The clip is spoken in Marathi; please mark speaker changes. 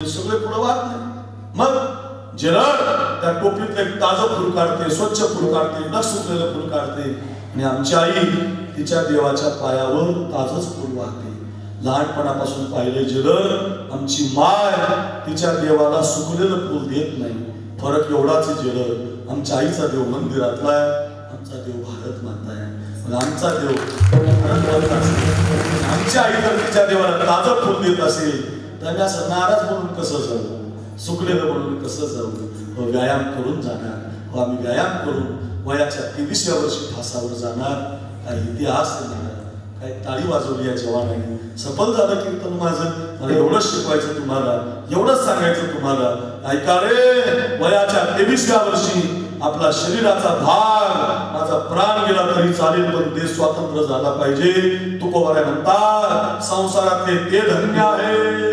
Speaker 1: सगळे पुढे वाहत नाही। मग जलद त्या टोपलीत एक ताजं फुल काढते, स्वच्छ फुल काढते, न सुकलेलं फुल काढते आणि आमची आई तिच्या देवाच्या पायावर ताजंच फुल वाहते। लहानपणापासून पाहिले जलद आमची माय तिच्या देवाला सुकलेलं फुल देत नाही। फरक एवढाच जलद आमच्या आईचा देव मंदिरातला आहे, आमचा देव भारत माता आहे। आमचा देव आमच्या आई जर तिच्या देवाला ताजं फुल देत असेल तर असं नाराज म्हणून कसं जाऊ, सुकलेलं म्हणून कसं जाऊ। व्यायाम करून जाणार, आम्ही व्यायाम करून वयाच्या 23व्या वर्षी फासावर जाणार। काही इतिहास नाही, काही टाळी वाजवली या जवानाने, सफल झालं कीर्तन माझं। मला एवढंच शिकवायचं तुम्हाला, एवढंच सांगायचं तुम्हाला, ऐका रे, वयाच्या 23व्या वर्षी आपला शरीराचा भाग, माझा प्राण गेला तरी चालेल पण देश स्वतंत्र झाला पाहिजे। तुकोबाराय म्हणतात संसारातले ते धन्य आहे